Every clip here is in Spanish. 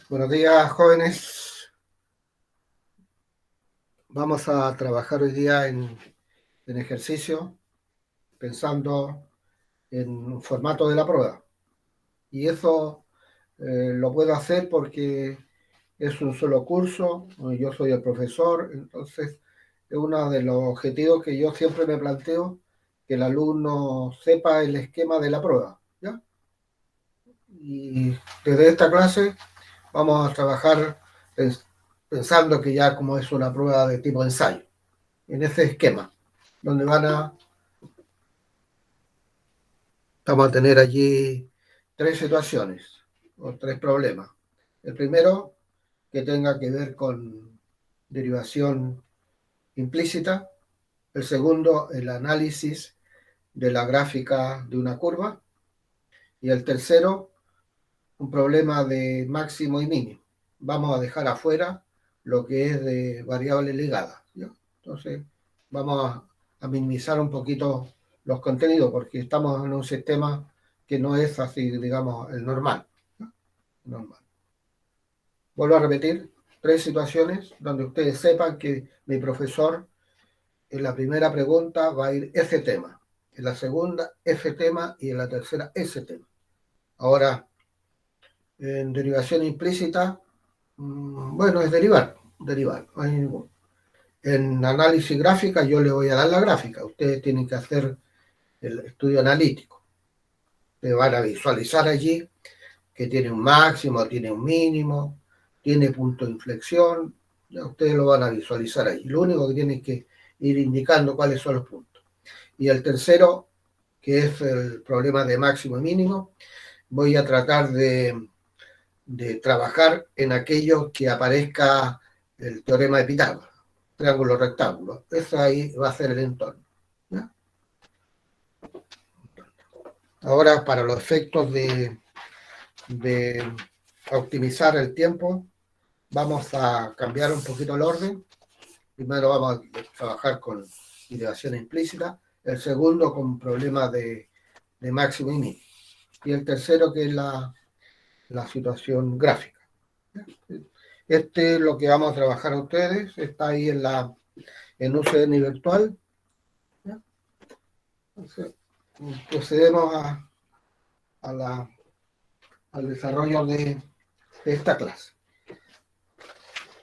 Buenos días, jóvenes. Vamos a trabajar hoy día en ejercicio, pensando en un formato de la prueba. Y eso lo puedo hacer porque es un solo curso, yo soy el profesor, entonces es uno de los objetivos que yo siempre me planteo, que el alumno sepa el esquema de la prueba, ¿ya? Y desde esta clase vamos a trabajar pensando que ya como es una prueba de tipo ensayo, en ese esquema, donde vamos a tener allí tres situaciones o tres problemas. El primero, que tenga que ver con derivación implícita. El segundo, el análisis de la gráfica de una curva. Y el tercero, un problema de máximo y mínimo. Vamos a dejar afuera lo que es de variables ligadas, ¿ya? Entonces, vamos a minimizar un poquito los contenidos porque estamos en un sistema que no es así, digamos, el normal, ¿no? Normal. Vuelvo a repetir, tres situaciones donde ustedes sepan que mi profesor en la primera pregunta va a ir ese tema, en la segunda ese tema y en la tercera ese tema. Ahora, en derivación implícita, bueno, es derivar, no hay ningún. En análisis gráfica yo le voy a dar la gráfica, ustedes tienen que hacer el estudio analítico. Ustedes van a visualizar allí que tiene un máximo, tiene un mínimo, tiene punto de inflexión, ya ustedes lo van a visualizar ahí. Lo único que tienen que ir indicando cuáles son los puntos. Y el tercero, que es el problema de máximo y mínimo, voy a tratar de trabajar en aquello que aparezca el teorema de Pitágoras, triángulo rectángulo. Eso ahí va a ser el entorno, ¿ya? Ahora, para los efectos de optimizar el tiempo, vamos a cambiar un poquito el orden. Primero vamos a trabajar con ideación implícita, el segundo con problemas de máximo y mínimo, y el tercero que es la situación gráfica. Este es lo que vamos a trabajar a ustedes, está ahí en UCN virtual. ¿Ya? Entonces, procedemos a la, al desarrollo de esta clase.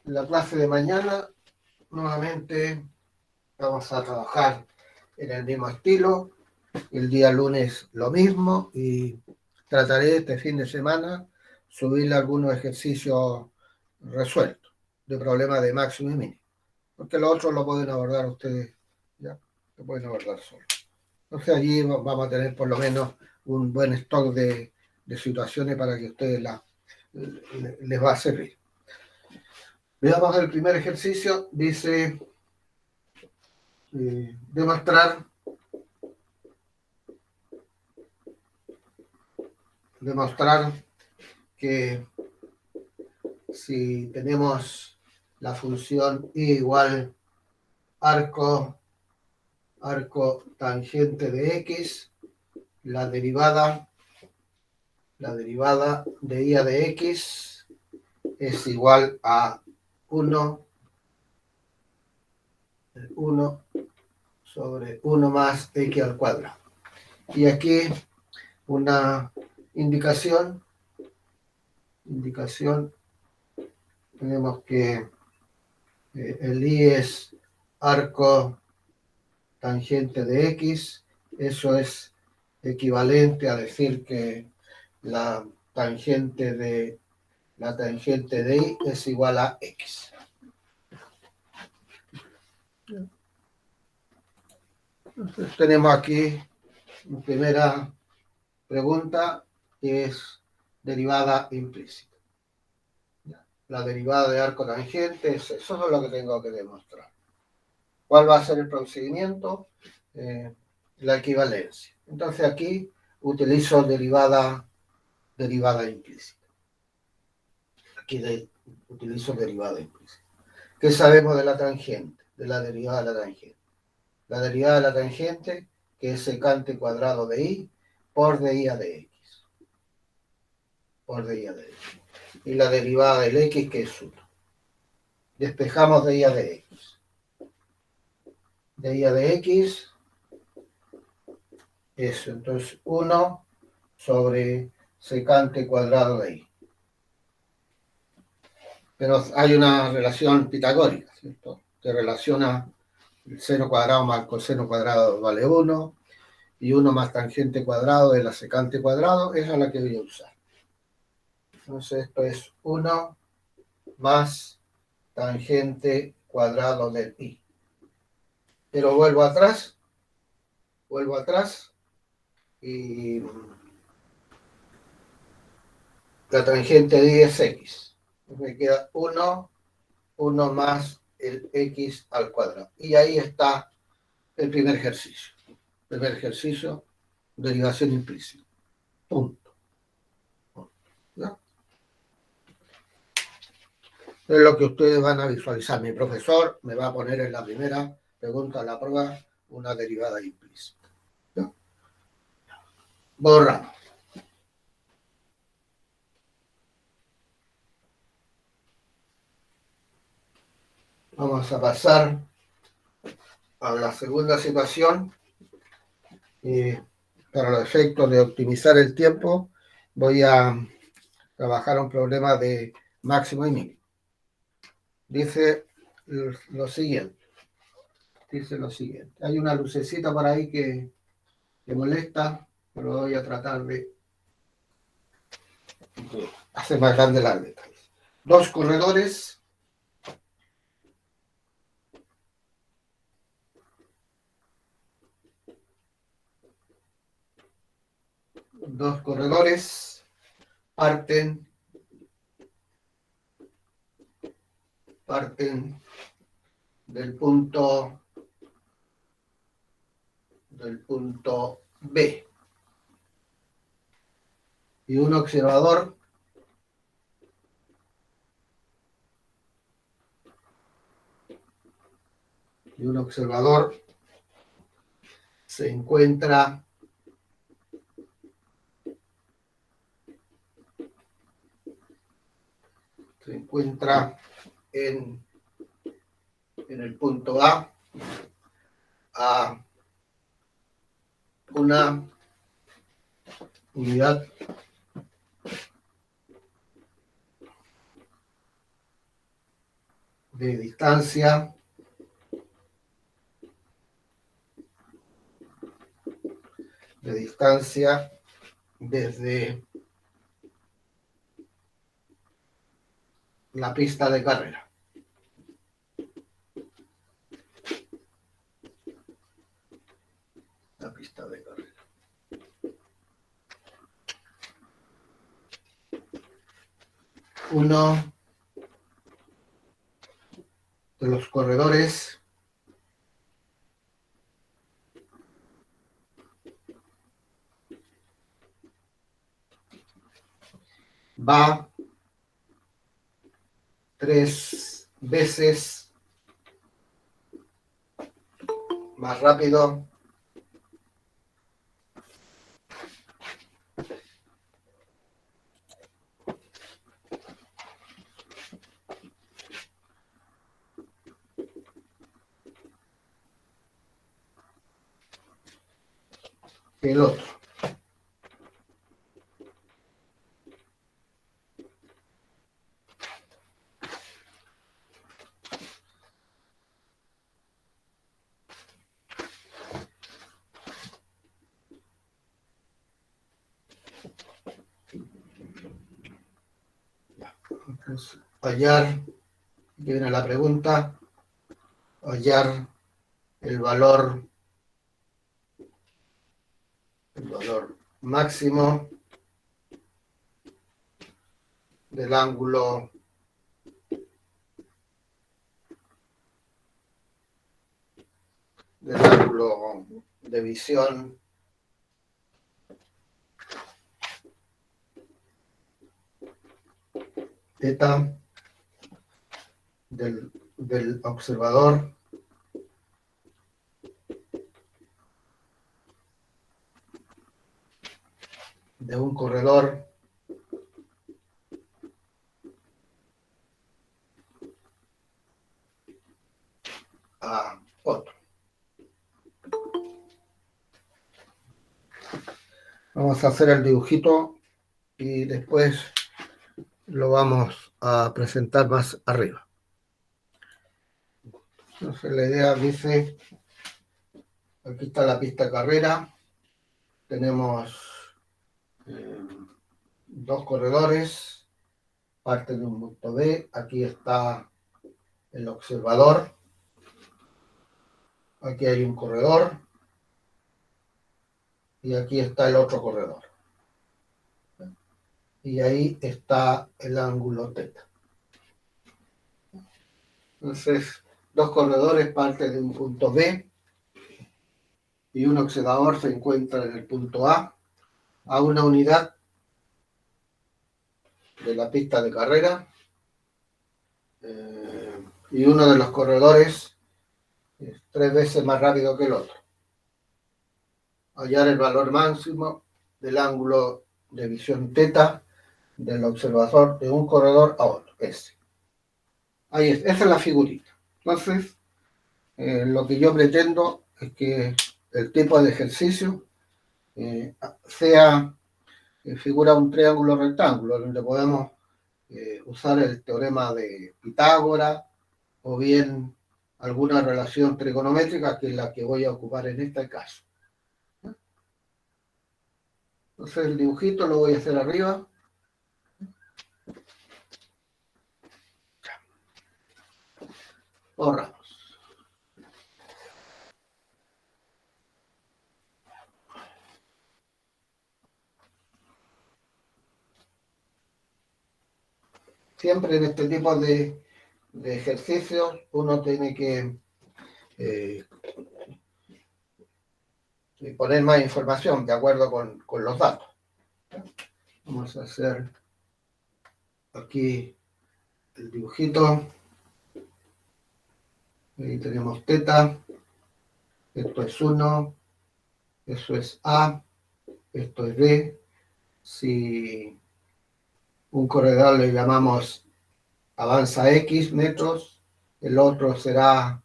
En la clase de mañana, nuevamente, vamos a trabajar en el mismo estilo. El día lunes lo mismo y trataré este fin de semana subirle algunos ejercicios resueltos de problemas de máximo y mínimo, porque los otros lo pueden abordar ustedes, ya, lo pueden abordar solo. Entonces allí vamos a tener por lo menos un buen stock de situaciones para que ustedes les va a servir. Veamos el primer ejercicio, dice demostrar que si tenemos la función y igual arco tangente de x, la derivada de y de x es igual a 1 sobre 1 más x al cuadrado. Y aquí una indicación, tenemos que el y es arco tangente de x, eso es equivalente a decir que la tangente de y es igual a x. Entonces tenemos aquí la primera pregunta, que es derivada implícita. La derivada de arco tangente, eso es lo que tengo que demostrar. ¿Cuál va a ser el procedimiento? La equivalencia. Entonces aquí utilizo derivada implícita. Aquí utilizo derivada implícita. ¿Qué sabemos de la tangente? De la derivada de la tangente. La derivada de la tangente, que es secante cuadrado de y por de y a de x. Por de y a de x. y la derivada del x, que es 1. Despejamos de y a de x. De y a de x, eso, entonces 1 sobre secante cuadrado de y. Pero hay una relación pitagórica, ¿cierto? Que relaciona el seno cuadrado más coseno cuadrado vale 1, y 1 más tangente cuadrado de la secante cuadrado, esa es la que voy a usar. Entonces esto es 1 más tangente cuadrado del i. Pero vuelvo atrás, y la tangente de i es x. Me queda 1 más el x al cuadrado. Y ahí está el primer ejercicio. Derivación implícita. Punto. ¿No? Es lo que ustedes van a visualizar. Mi profesor me va a poner en la primera pregunta de la prueba una derivada implícita. ¿No? Borramos. Vamos a pasar a la segunda situación. Para los efectos de optimizar el tiempo, voy a trabajar un problema de máximo y mínimo. Dice lo siguiente. Hay una lucecita por ahí que molesta, pero voy a tratar de hacer más grande las letras. Dos corredores parten del punto B, y un observador se encuentra en el punto A una unidad de distancia desde la pista de carrera. Uno de los corredores va 3 veces más rápido que el otro. Entonces, viene la pregunta, hallar el valor máximo del ángulo de visión θ del observador de un corredor a otro. Vamos a hacer el dibujito y después lo vamos a presentar más arriba. Entonces la idea dice, aquí está la pista de carrera, tenemos dos corredores, parte de un punto B, aquí está el observador, aquí hay un corredor y aquí está el otro corredor. Y ahí está el ángulo θ. Entonces, dos corredores parten de un punto B y un observador se encuentra en el punto A una unidad de la pista de carrera y uno de los corredores es 3 veces más rápido que el otro. Hallar el valor máximo del ángulo de visión θ del observador de un corredor a otro, S. Ahí es, esa es la figurita. Entonces, lo que yo pretendo es que el tipo de ejercicio figura un triángulo rectángulo, donde podemos usar el teorema de Pitágoras o bien alguna relación trigonométrica, que es la que voy a ocupar en este caso. Entonces el dibujito lo voy a hacer arriba. Borramos. Siempre en este tipo de ejercicios uno tiene que poner más información de acuerdo con los datos. Vamos a hacer aquí el dibujito. Ahí tenemos θ. Esto es 1. Eso es A. Esto es B. Si un corredor le llamamos avanza X metros, el otro será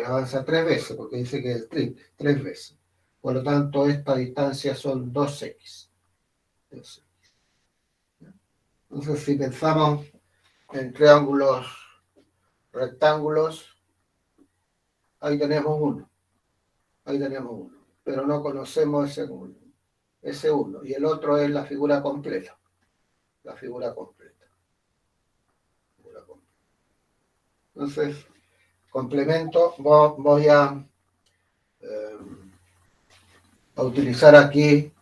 avanza 3 veces, porque dice que es triple, 3 veces. Por lo tanto, esta distancia son 2X. Entonces, si pensamos en triángulos rectángulos, ahí tenemos uno. Pero no conocemos ese uno. Y el otro es la figura completa. Entonces, complemento, voy a utilizar aquí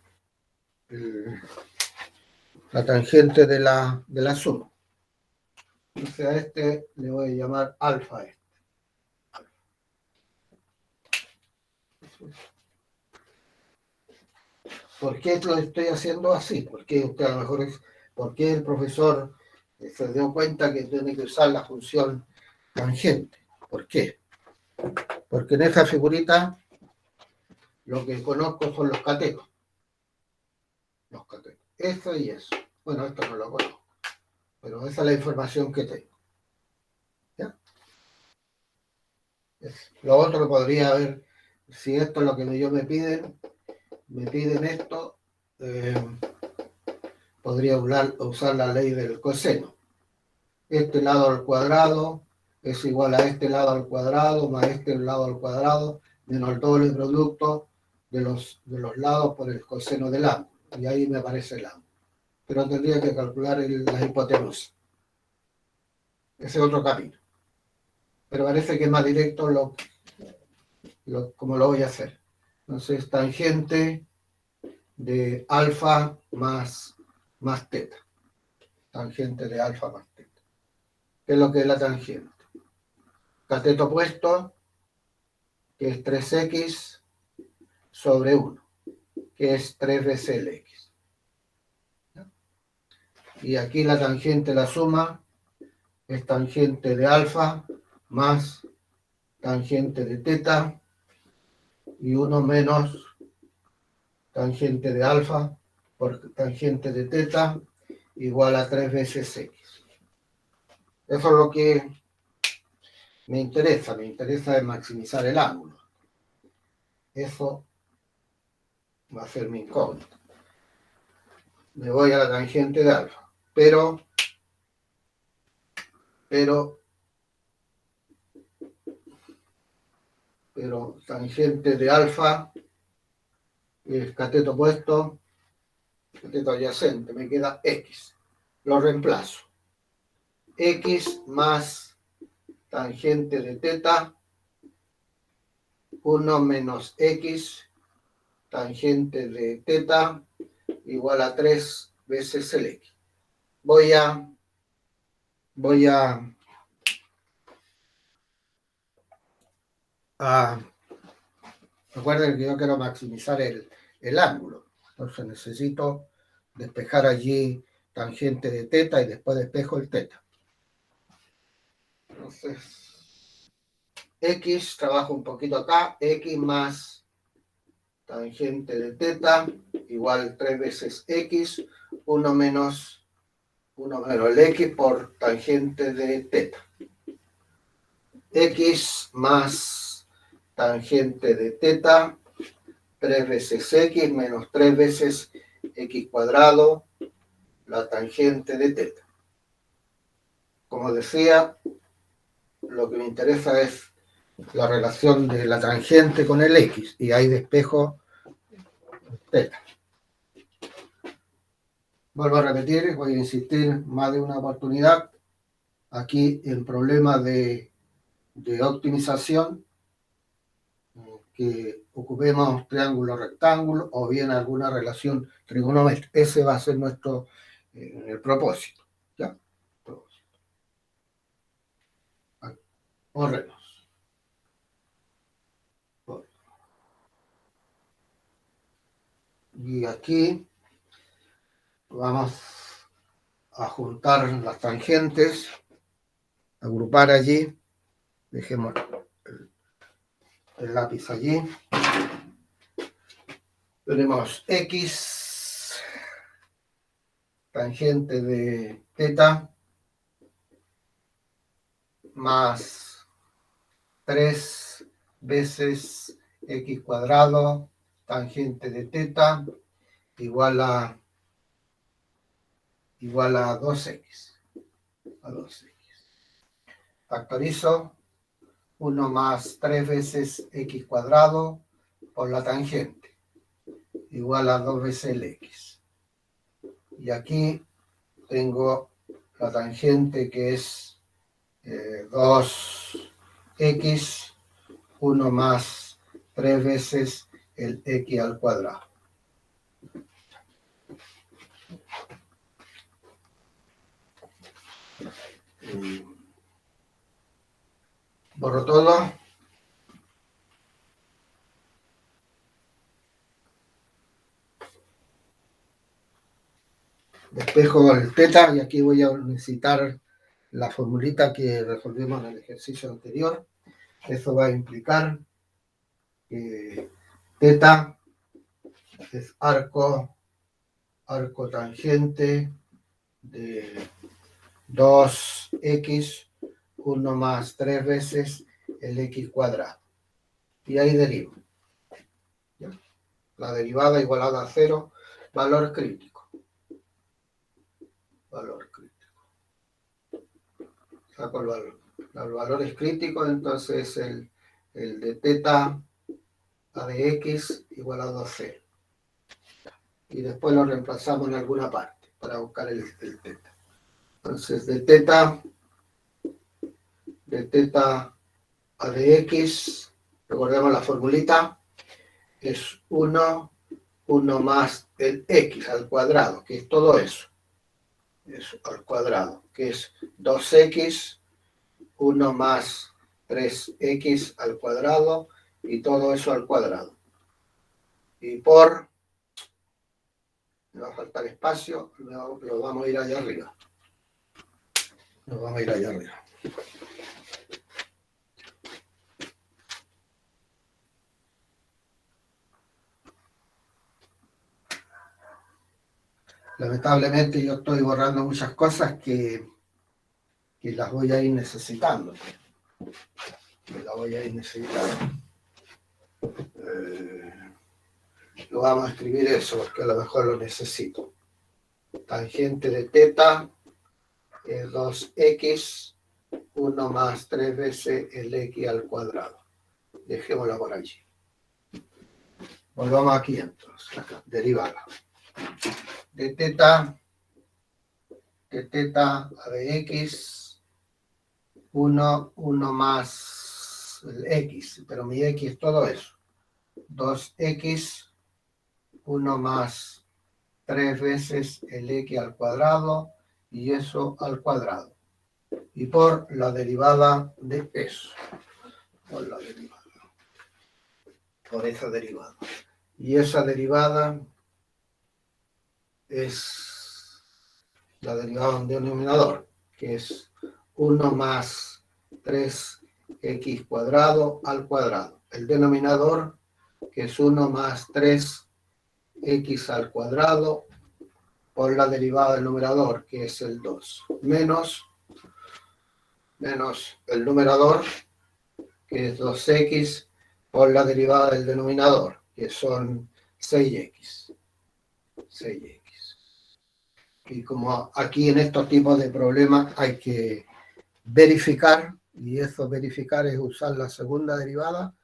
la tangente de la suma. Entonces a este le voy a llamar alfa. ¿Por qué lo estoy haciendo así? Porque usted a lo mejor ¿por qué el profesor se dio cuenta que tiene que usar la función tangente? ¿Por qué? Porque en esa figurita lo que conozco son los catetos. Eso y eso. Bueno, esto no lo conozco, pero esa es la información que tengo. ¿Ya? Lo otro podría haber, si esto es lo que ellos me piden esto, podría usar la ley del coseno. Este lado al cuadrado es igual a este lado al cuadrado más este lado al cuadrado menos el doble producto de los lados por el coseno del ángulo. Y ahí me aparece el ángulo. Pero tendría que calcular la hipotenusa. Ese es otro camino. Pero parece que es más directo como lo voy a hacer. Entonces, tangente de alfa más θ. Tangente de alfa más θ. ¿Qué es lo que es la tangente? Cateto opuesto, que es 3x sobre 1, que es 3 veces el x. Y aquí la tangente, la suma, es tangente de alfa más tangente de θ y 1 menos tangente de alfa por tangente de θ igual a 3 veces x. Eso es lo que me interesa maximizar el ángulo. Eso va a ser mi incógnita. Me voy a la tangente de alfa, pero tangente de alfa es cateto opuesto, cateto adyacente, me queda X. Lo reemplazo. X más tangente de teta, 1 menos X, tangente de teta, igual a 3 veces el X. Voy a recuerden que yo quiero maximizar el ángulo. Entonces necesito despejar allí tangente de teta y después despejo el teta. Entonces, X, trabajo un poquito acá, X más tangente de teta, igual 3 veces X, 1 menos el X por tangente de teta. X más tangente de teta, 3 veces X menos 3 veces X cuadrado, la tangente de teta. Como decía, lo que me interesa es la relación de la tangente con el X, y ahí despejo teta. Vuelvo a repetir, voy a insistir más de una oportunidad. Aquí el problema de optimización, que ocupemos triángulo rectángulo o bien alguna relación trigonométrica. Ese va a ser nuestro el propósito. ¿Ya? Corremos. Y aquí vamos a juntar las tangentes, agrupar allí. Dejemos el lápiz allí. Tenemos X, tangente de teta, más 3 veces X cuadrado, tangente de teta, igual a 2X. A 2X. Factorizo 1 más 3 veces X cuadrado por la tangente, igual a 2 veces el X. Y aquí tengo la tangente que es 2X, 1 más 3 veces el X al cuadrado. Borro todo. Despejo el teta y aquí voy a necesitar la formulita que resolvimos en el ejercicio anterior. Eso va a implicar que teta es arco tangente de 2X, 1 más 3 veces el X cuadrado. Y ahí derivo. ¿Ya? La derivada igualada a 0, valor crítico. Valor crítico. Saco el valor. Los valores críticos, entonces el de teta a de X igualado a 0. Y después lo reemplazamos en alguna parte para buscar el teta. Entonces, de teta a de X, recordemos la formulita, es 1 más el X al cuadrado, que es todo eso. Eso al cuadrado, que es 2X, 1 más 3X al cuadrado, y todo eso al cuadrado. Y por, me va a faltar espacio, lo vamos a ir allá arriba. Nos vamos a ir allá arriba. Lamentablemente yo estoy borrando muchas cosas que las voy a ir necesitando. que la voy a necesitar. Lo vamos a escribir eso, porque a lo mejor lo necesito. Tangente de teta es 2x, 1 más 3 veces el x al cuadrado. Dejémosla por allí. Volvamos aquí entonces, acá, derivada. De teta a de x, 1 más el x, pero mi x es todo eso. 2x, 1 más 3 veces el x al cuadrado, y eso al cuadrado. Y por la derivada de eso. Por la derivada. Por esa derivada. Y esa derivada es la derivada de un denominador, que es 1 más 3x cuadrado al cuadrado. El denominador, que es 1 más 3x al cuadrado, por la derivada del numerador, que es el 2, menos el numerador, que es 2x, por la derivada del denominador, que son 6x. 6x. Y como aquí en estos tipos de problemas hay que verificar, y eso verificar es usar la segunda derivada,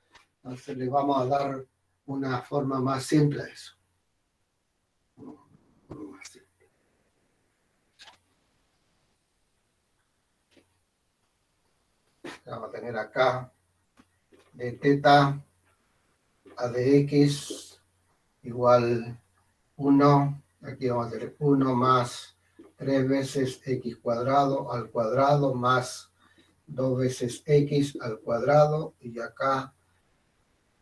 entonces le vamos a dar una forma más simple a eso. Vamos a tener acá de teta a de x igual 1, aquí vamos a tener 1 más 3 veces x cuadrado al cuadrado más 2 veces x al cuadrado, y acá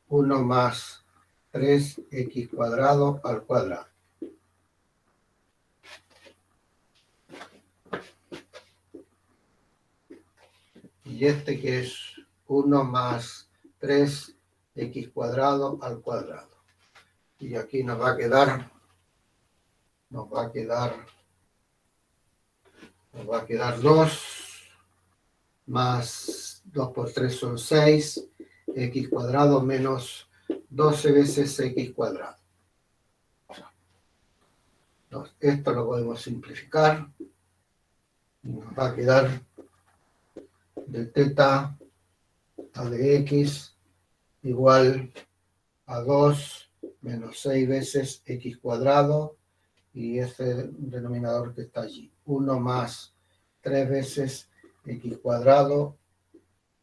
1 más 3x cuadrado al cuadrado. Y este que es 1 más 3x cuadrado al cuadrado. Y aquí nos va a quedar 2 más 2 por 3 son 6, x cuadrado menos 12 veces x cuadrado. Entonces, esto lo podemos simplificar y nos va a quedar de teta a de x igual a 2 menos 6 veces x cuadrado, y ese denominador que está allí, 1 más 3 veces x cuadrado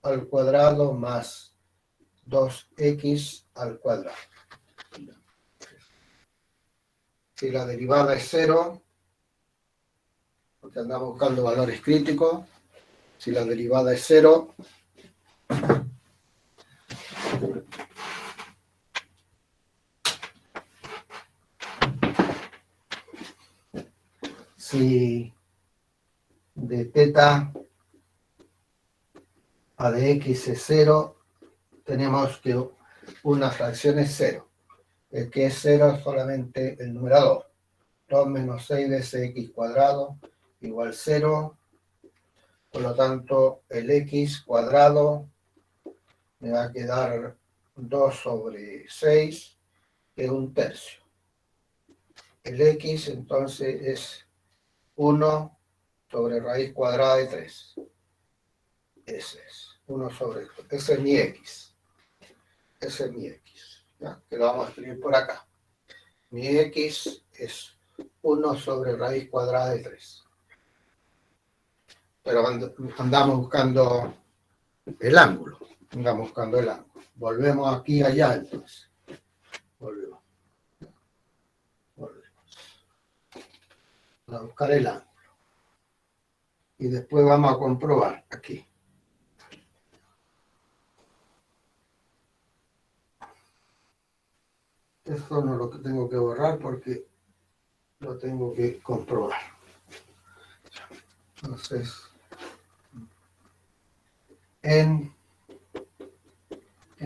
al cuadrado más 2x al cuadrado. Si la derivada es 0, porque andamos buscando valores críticos, si la derivada es 0, si de teta a de x es 0, tenemos que una fracción es 0. El que es 0 es solamente el numerador. 2 menos 6 veces x cuadrado igual 0. Por lo tanto, el x cuadrado me va a quedar 2 sobre 6, que es un tercio. El x entonces es 1 sobre raíz cuadrada de 3. Ese es 1 sobre 3. Ese es mi x. Ese es mi x. ¿Ya? Que lo vamos a escribir por acá. Mi x es 1 sobre raíz cuadrada de 3. Pero andamos buscando el ángulo. Andamos buscando el ángulo. Volvemos aquí allá entonces. Volvemos. A buscar el ángulo. Y después vamos a comprobar aquí. Esto no lo tengo que borrar porque lo tengo que comprobar. Entonces, en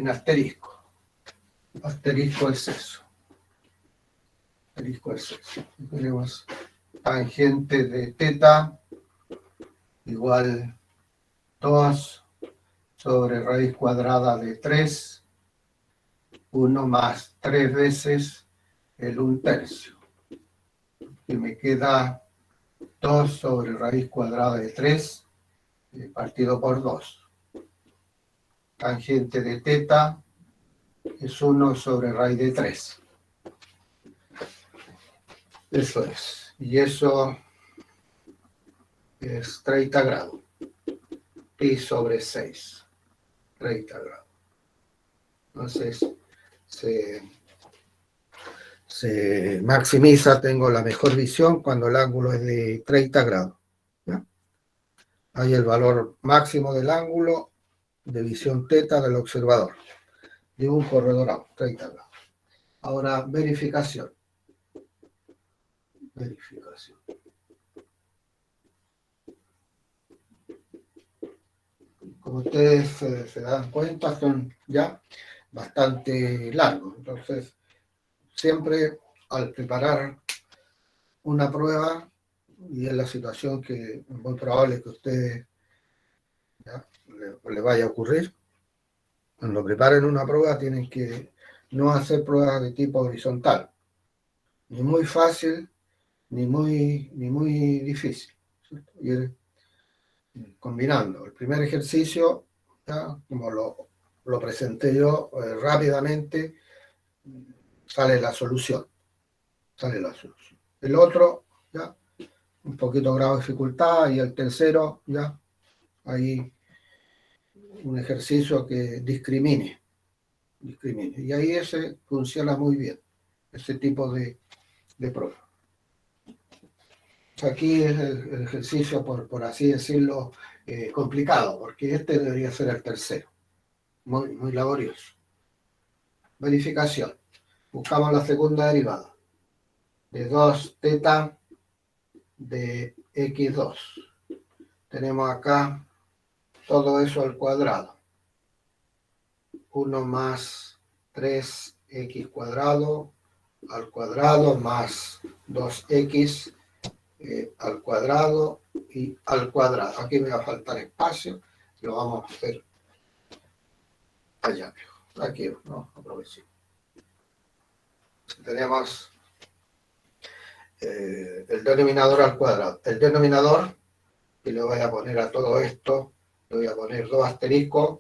asterisco. Asterisco es eso. Asterisco es eso. Tenemos tangente de teta igual 2 sobre raíz cuadrada de 3, 1 más 3 veces el 1/3. Y me queda 2 sobre raíz cuadrada de 3 partido por 2. Tangente de teta es 1 sobre raíz de 3. Eso es. Y eso es 30 grados. Pi sobre 6. 30 grados. Entonces, se maximiza, tengo la mejor visión cuando el ángulo es de 30 grados. ¿Ya? Hay el valor máximo del ángulo de visión teta del observador, de un corredor 30 grados. Ahora, verificación. Como ustedes se dan cuenta, son ya bastante largos. Entonces, siempre al preparar una prueba, y es la situación que es muy probable que a ustedes le vaya a ocurrir, cuando preparen una prueba tienen que no hacer pruebas de tipo horizontal, ni muy fácil, ni muy difícil. Ir combinando. El primer ejercicio, ¿ya? Como lo presenté yo rápidamente, sale la solución. El otro, ya, un poquito grado de dificultad, y el tercero, ya, ahí un ejercicio que discrimine. Y ahí ese funciona muy bien, ese tipo de prueba. Aquí es el ejercicio, por así decirlo, complicado, porque este debería ser el tercero. Muy laborioso. Verificación. Buscamos la segunda derivada de 2 teta de x2. Tenemos acá todo eso al cuadrado. 1 más 3x cuadrado al cuadrado más 2x al cuadrado y al cuadrado. Aquí me va a faltar espacio, lo vamos a hacer allá. Aquí, ¿no? Aprovechemos. Tenemos el denominador al cuadrado. El denominador, y le voy a poner a todo esto, le voy a poner 2 asteriscos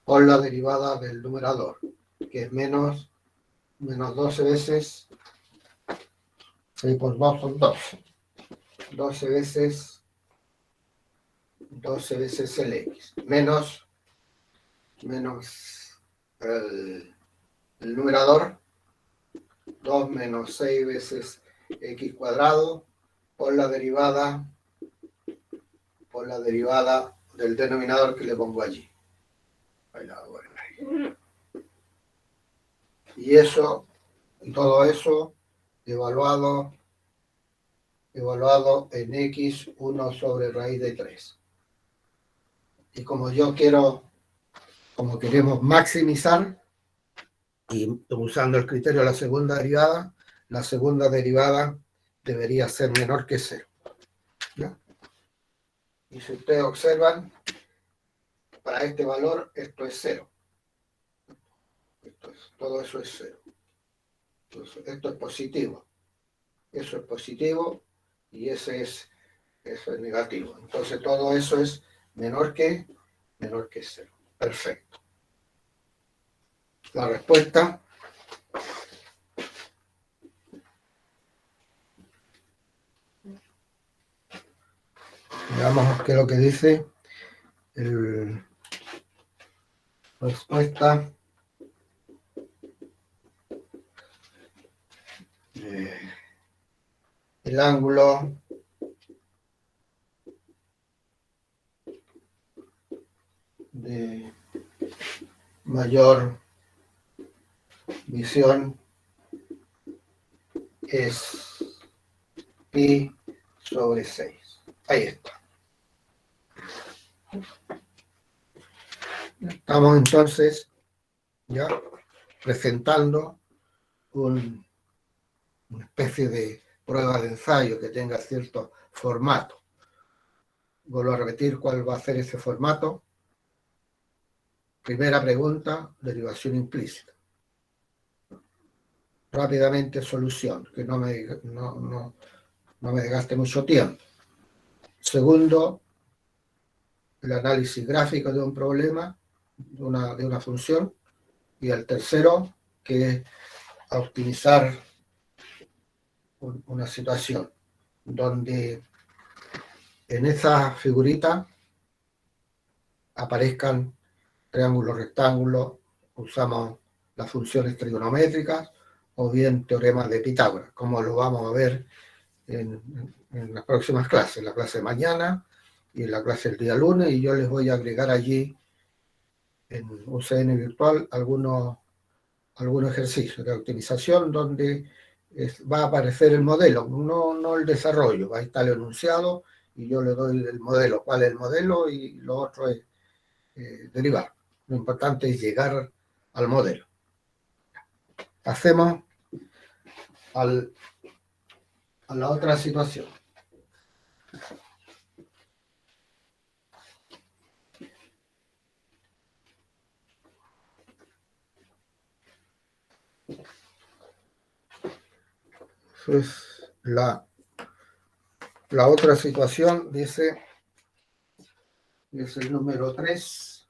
por la derivada del numerador, que es menos 12 veces 6 por 2 son 12. 12 veces el x, menos el numerador, 2 menos 6 veces x cuadrado por la derivada del denominador que le pongo allí. Y eso, todo eso evaluado en x 1 sobre raíz de 3. Y como queremos maximizar, y usando el criterio de la segunda derivada debería ser menor que 0. ¿Ya? Y si ustedes observan, para este valor esto es 0. Todo eso es 0. Entonces, esto es positivo. Eso es positivo y eso es negativo. Entonces todo eso es menor que 0. Perfecto. La respuesta. Veamos qué es lo que dice la respuesta. El ángulo de mayor visión es pi sobre 6. Ahí está. Estamos entonces ya presentando una especie de prueba de ensayo que tenga cierto formato. Vuelvo a repetir cuál va a ser ese formato. Primera pregunta, derivación implícita. Rápidamente solución, que no me desgaste mucho tiempo. Segundo, el análisis gráfico de un problema, de una función. Y el tercero, que es optimizar una situación donde en esa figurita aparezcan triángulos, rectángulos, usamos las funciones trigonométricas o bien teoremas de Pitágoras, como lo vamos a ver en las próximas clases, en la clase de mañana y en la clase del día lunes, y yo les voy a agregar allí en UCN virtual algunos ejercicios de optimización donde va a aparecer el modelo, no el desarrollo, va a estar el enunciado y yo le doy el modelo, cuál es el modelo y lo otro es derivar. Lo importante es llegar al modelo. Pasemos a la otra situación. Entonces, la otra situación dice, es el número 3,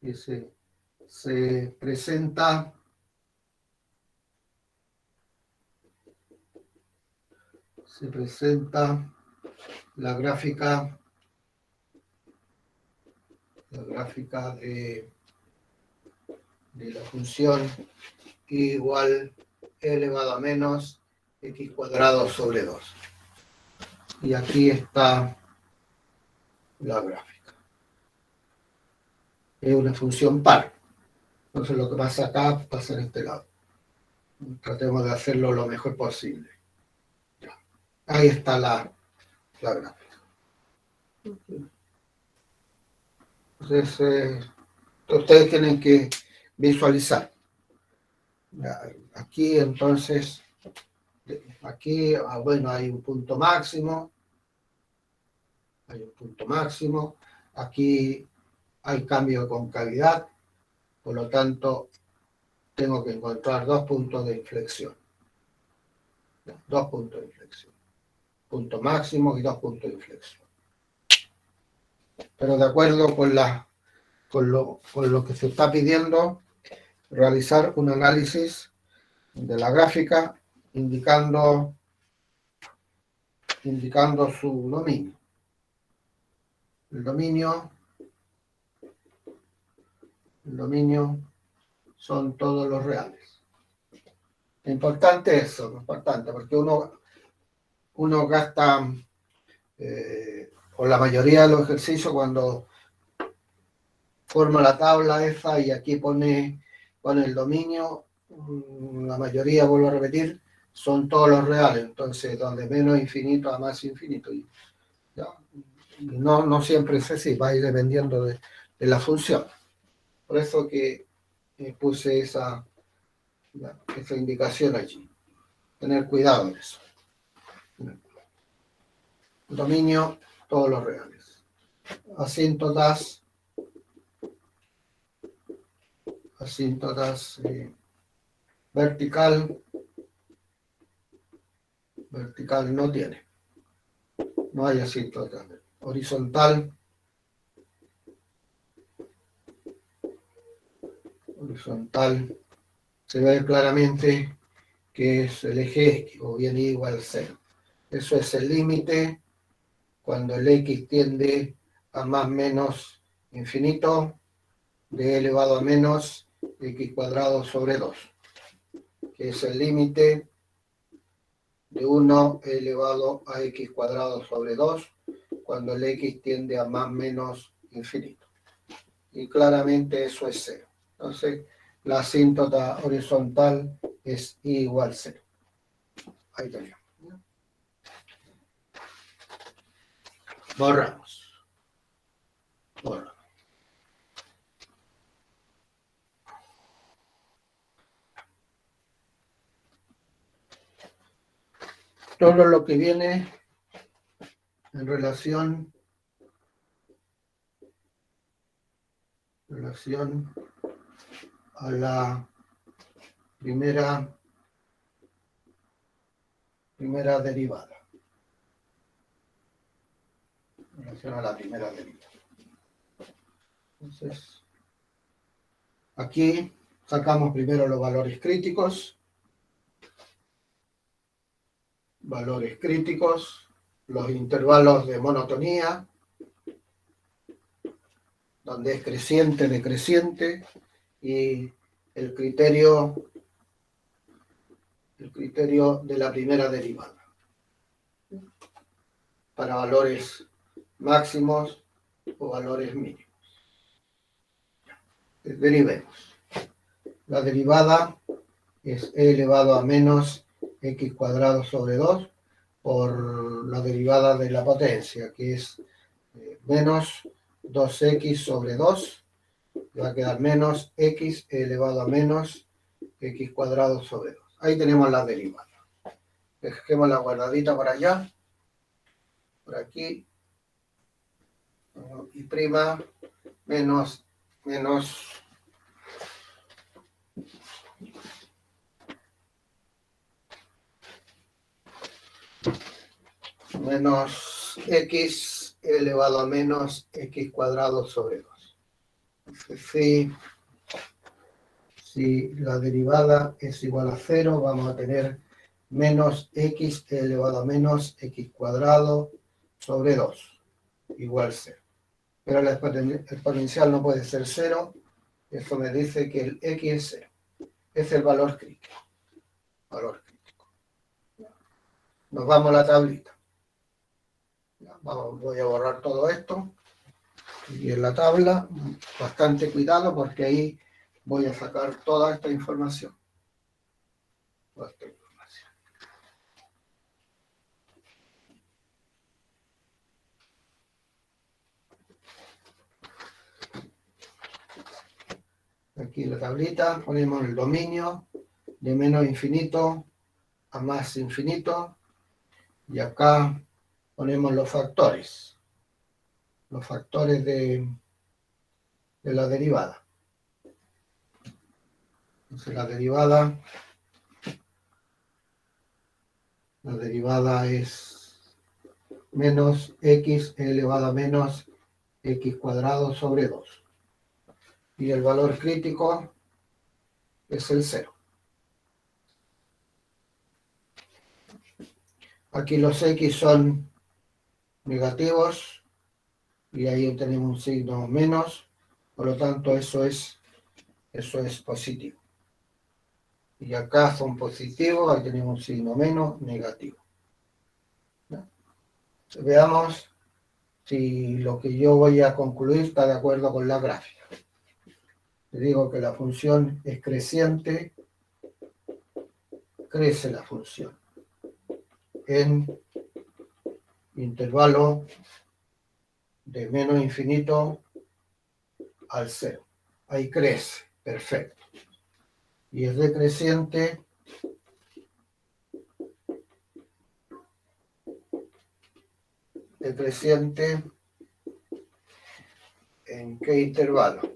dice, se presenta la gráfica de la función y igual e elevado a menos x cuadrado sobre 2. Y aquí está la gráfica. Es una función par. Entonces lo que pasa acá pasa en este lado. Tratemos de hacerlo lo mejor posible. Ya. Ahí está la gráfica. Entonces, ustedes tienen que visualizar. Aquí entonces, aquí, bueno, hay un punto máximo. Hay un punto máximo. Aquí hay cambio de concavidad. Por lo tanto, tengo que encontrar dos puntos de inflexión. Dos puntos de inflexión. Punto máximo y dos puntos de inflexión. Pero de acuerdo con lo que se está pidiendo, realizar un análisis de la gráfica indicando su dominio. El dominio son todos los reales. Importante eso, importante, porque uno gasta, o la mayoría de los ejercicios, cuando forma la tabla esa y aquí pone el dominio, la mayoría, vuelvo a repetir, son todos los reales, entonces donde menos infinito a más infinito. ¿Ya? No siempre es así, va a ir dependiendo de la función. Por eso que puse esa indicación allí. Tener cuidado en eso. Dominio, todos los reales. Asíntotas vertical no tiene. No hay asíntotas. Horizontal se ve claramente que es el eje X, o bien Y igual a 0. Eso es el límite cuando el X tiende a más menos infinito, de elevado a menos X cuadrado sobre 2, que es el límite de 1 elevado a X cuadrado sobre 2, cuando el X tiende a más menos infinito. Y claramente eso es 0. Entonces, la asíntota horizontal es I igual 0. Ahí tenemos. Borramos. Todo lo que viene en relación relación a la primera derivada. En relación a la primera derivada. Entonces, aquí sacamos primero los valores críticos. Valores críticos, los intervalos de monotonía, donde es creciente, decreciente, y el criterio de la primera derivada. Para valores máximos o valores mínimos. Derivemos. La derivada es e elevado a menos x cuadrado sobre 2 por la derivada de la potencia, que es menos 2x sobre 2, va a quedar menos x elevado a menos x cuadrado sobre 2. Ahí tenemos la derivada. Dejemos la guardadita por allá, por aquí, y prima menos x elevado a menos x cuadrado sobre 2. Entonces, si la derivada es igual a 0, vamos a tener menos x elevado a menos x cuadrado sobre 2, igual 0. Pero la exponencial no puede ser 0, esto me dice que el x es 0. Es el valor crítico. Nos vamos a la tablita. Voy a borrar todo esto. Y en la tabla, bastante cuidado porque ahí voy a sacar toda esta información. Aquí en la tablita ponemos el dominio de menos infinito a más infinito. Y acá ponemos los factores. Los factores de la derivada. Entonces la derivada es menos x elevado a menos x cuadrado sobre 2. Y el valor crítico es el 0. Aquí los x son negativos y ahí tenemos un signo menos, por lo tanto eso es positivo. Y acá son positivos, ahí tenemos un signo menos, negativo. ¿No? Veamos si lo que yo voy a concluir está de acuerdo con la gráfica. Le digo que la función es creciente, crece la función en intervalo de menos infinito al 0. Ahí crece, perfecto. Y es decreciente ¿en qué intervalo?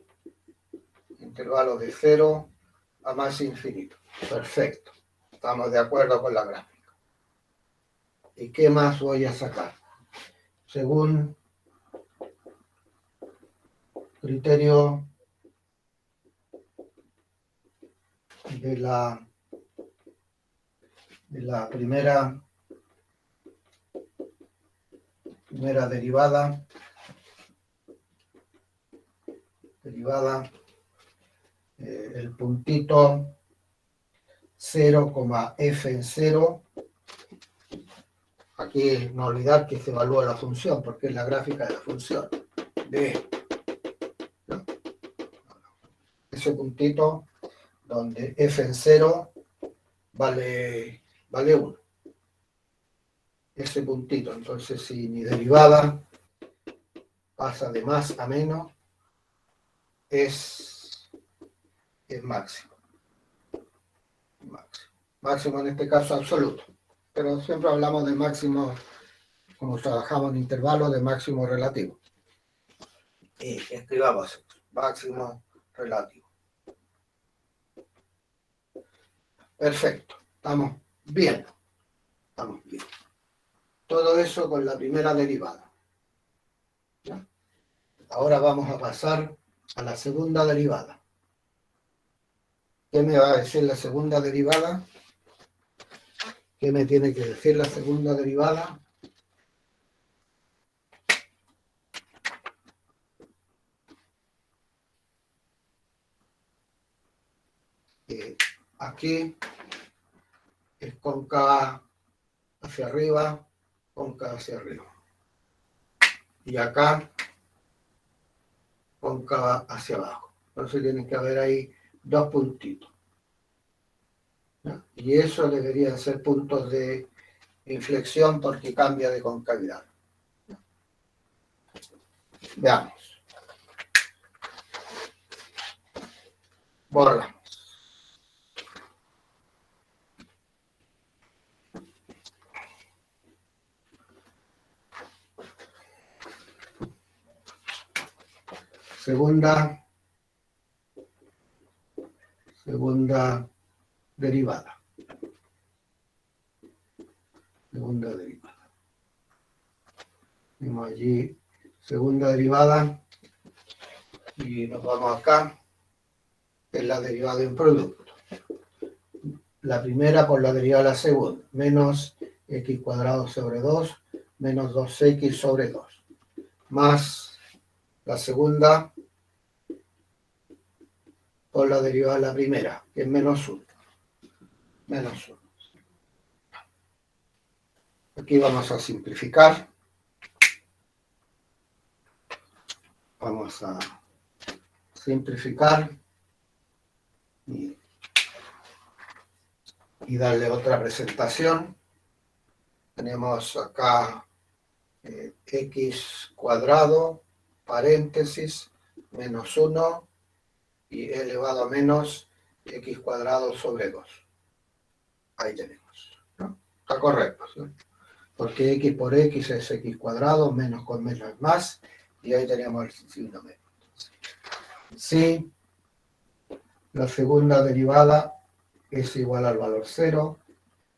Intervalo de 0 a más infinito. Perfecto. Estamos de acuerdo con la gráfica. ¿Y qué más voy a sacar? Según criterio de la primera derivada, el puntito 0, f en 0. Aquí no olvidar que se evalúa la función, porque es la gráfica de la función. ¿No? Ese puntito donde f en 0 vale 1. Ese puntito, entonces si mi derivada pasa de más a menos, es máximo. Máximo en este caso absoluto. Pero siempre hablamos de máximo, como trabajamos en intervalos, de máximo relativo. Y escribamos esto. máximo relativo. Perfecto, estamos bien. Estamos bien. Todo eso con la primera derivada. ¿Ya? Ahora vamos a pasar a la segunda derivada. ¿Qué me va a decir la segunda derivada? ¿Qué me tiene que decir la segunda derivada? Aquí es cóncava hacia arriba, cóncava hacia arriba. Y acá, cóncava hacia abajo. Entonces tiene que haber ahí dos puntitos. ¿Ya? Y eso deberían ser puntos de inflexión porque cambia de concavidad. Veamos. Borra. Segunda derivada. Segunda derivada. Tenemos allí segunda derivada y nos vamos acá, es la derivada de un producto. La primera por la derivada de la segunda, menos x cuadrado sobre 2, menos 2x sobre 2, más la segunda por la derivada de la primera, que es menos 1. Menos 1. Aquí vamos a simplificar. Vamos a simplificar y darle otra presentación. Tenemos acá x cuadrado, paréntesis, menos 1 y elevado a menos x cuadrado sobre 2. Ahí tenemos, ¿no? Está correcto, ¿sí? Porque x por x es x cuadrado, menos con menos es más, y ahí tenemos el signo menos. Si la segunda derivada es igual al valor 0,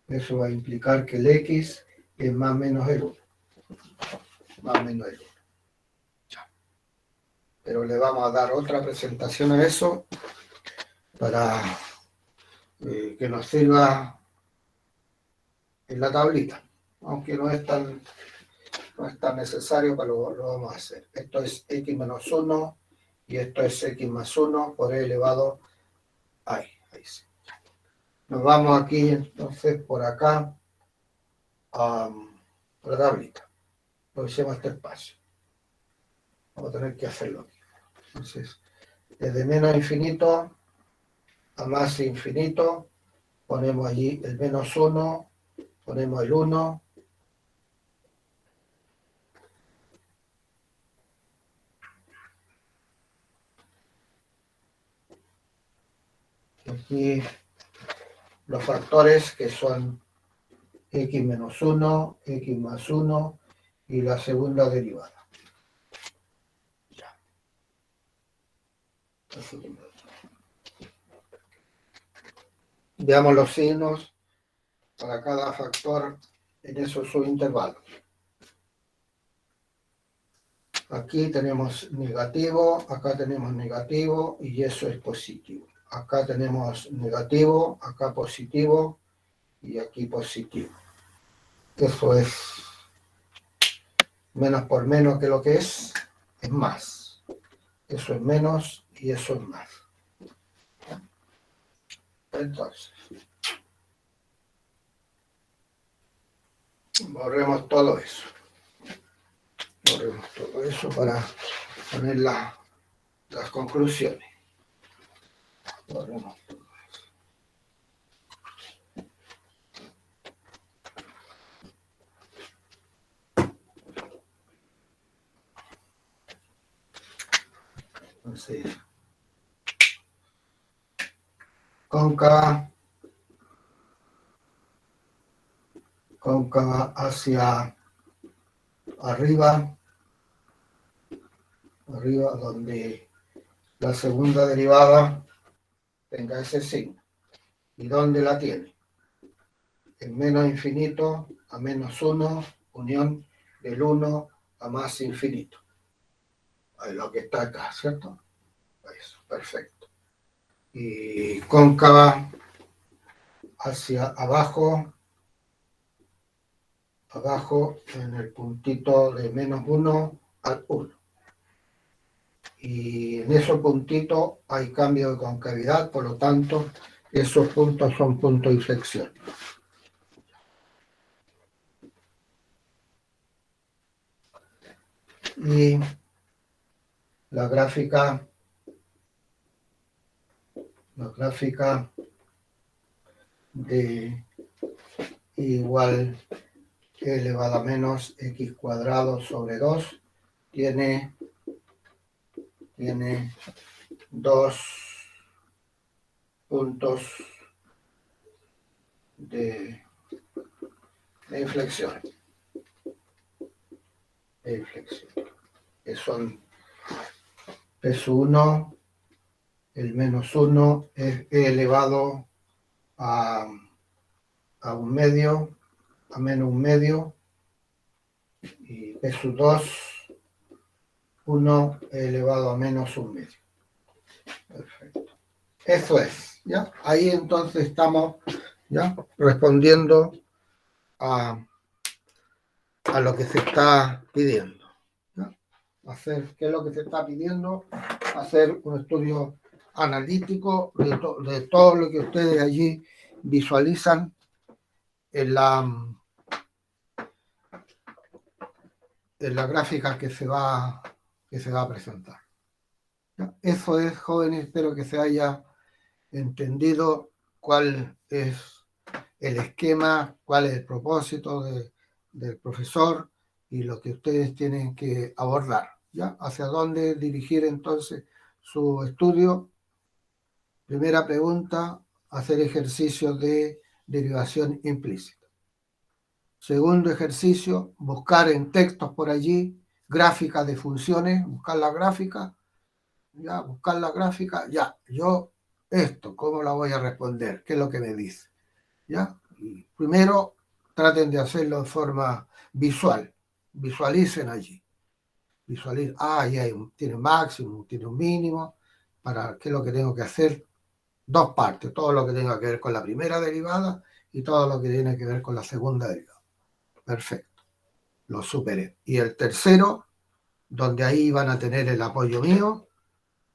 eso va a implicar que el x es más o menos el 1. Más o menos el 1. Pero le vamos a dar otra presentación a eso para que nos sirva en la tablita, aunque no es tan necesario, pero lo vamos a hacer. Esto es x menos 1 y esto es x más 1 por e elevado ahí sí. Nos vamos aquí entonces por acá a la tablita. Aprovechemos este espacio. Vamos a tener que hacerlo aquí. Entonces, desde menos infinito a más infinito, ponemos allí el menos 1, ponemos el 1, aquí los factores que son x menos 1, x más 1 y la segunda derivada. Ya. Veamos los signos para cada factor en esos subintervalos. Aquí tenemos negativo, acá tenemos negativo y eso es positivo. Acá tenemos negativo, acá positivo y aquí positivo. Eso es menos por menos que lo que es más. Eso es menos y eso es más. Entonces, borremos todo eso. Borremos todo eso para poner las conclusiones. Borremos todo eso. Entonces, cóncava hacia arriba donde la segunda derivada tenga ese signo. ¿Y dónde la tiene? En menos infinito a menos 1, unión del 1 a más infinito. Es lo que está acá, ¿cierto? Eso, perfecto. Y cóncava hacia abajo en el puntito de menos 1 al 1. Y en esos puntitos hay cambio de concavidad, por lo tanto, esos puntos son puntos de inflexión. Y la gráfica de igual elevado a menos x cuadrado sobre 2 tiene dos puntos de inflexión, que son P1, el menos 1 es e elevado a un medio, a menos un medio, y P2, 1 elevado a menos un medio. Perfecto. Eso es, ¿ya? Ahí entonces estamos, ¿ya?, respondiendo a lo que se está pidiendo, ¿ya? ¿Qué es lo que se está pidiendo? Hacer un estudio analítico de todo lo que ustedes allí visualizan en la gráfica que se va a presentar. ¿Ya? Eso es, jóvenes, espero que se haya entendido cuál es el esquema, cuál es el propósito del profesor y lo que ustedes tienen que abordar, ¿ya? Hacia dónde dirigir entonces su estudio. Primera pregunta, hacer ejercicios de derivación implícita. Segundo ejercicio, buscar en textos por allí gráficas de funciones, buscar la gráfica, ya, yo esto, ¿cómo la voy a responder? ¿Qué es lo que me dice? ¿Ya? Y primero, traten de hacerlo de forma visual, visualicen allí. Visualicen, ya tiene un máximo, tiene un mínimo, para qué es lo que tengo que hacer. Dos partes, todo lo que tenga que ver con la primera derivada y todo lo que tiene que ver con la segunda derivada. Perfecto, lo superé. Y el tercero, donde ahí van a tener el apoyo mío,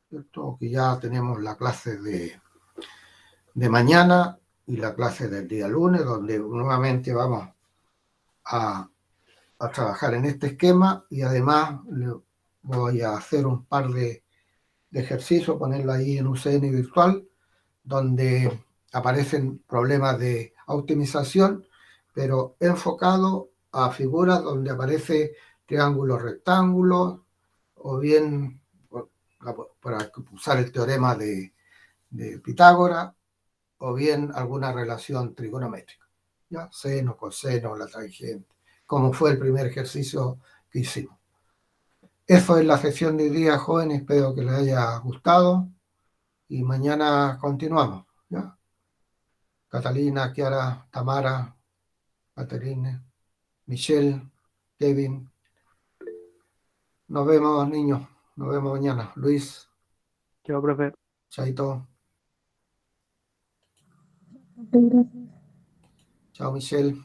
¿cierto?, que ya tenemos la clase de mañana y la clase del día lunes, donde nuevamente vamos a trabajar en este esquema y además voy a hacer un par de ejercicios, ponerlo ahí en UCN virtual, donde aparecen problemas de optimización, pero enfocado a figuras donde aparece triángulos rectángulos, o bien para usar el teorema de Pitágoras, o bien alguna relación trigonométrica, ¿ya? Seno, coseno, la tangente, como fue el primer ejercicio que hicimos. Eso es la sesión de hoy día, jóvenes, espero que les haya gustado y mañana continuamos, ¿ya? Catalina, Kiara, Tamara, Caterine, Michelle, Kevin. Nos vemos, niños. Nos vemos mañana. Luis. Chao, profe. Chaito. Gracias. Chao, Michelle.